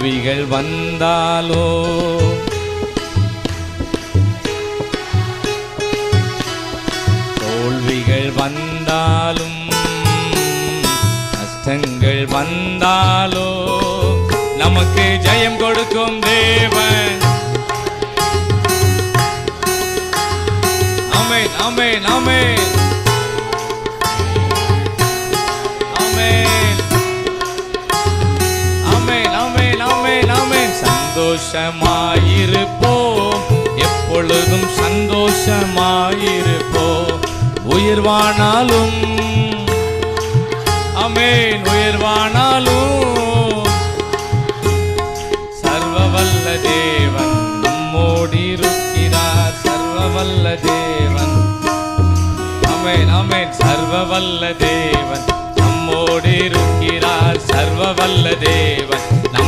தோல்விகள் வந்தாலோ தோல்விகள் வந்தாலும் கஷ்டங்கள் வந்தாலோ நமக்கு ஜெயம் கொடுக்கும் தேவன். ஆமென் ஆமென் ஆமென் ஆமென் ஆமென் ஆமென் ஆமென் ஆமென். சந்தோஷமாயிருப்போம், எப்பொழுதும் சந்தோஷமாயிருப்போம். உயிர்வானாலும் ஆமென் உயிர்வானாலும் சர்வவல்ல தேவன் நம்மோடு இருக்கிறார். சர்வவல்ல தேவன் ஆமென் ஆமென். சர்வவல்ல தேவன் நம்மோடு இருக்கிறார். சர்வவல்ல தேவன்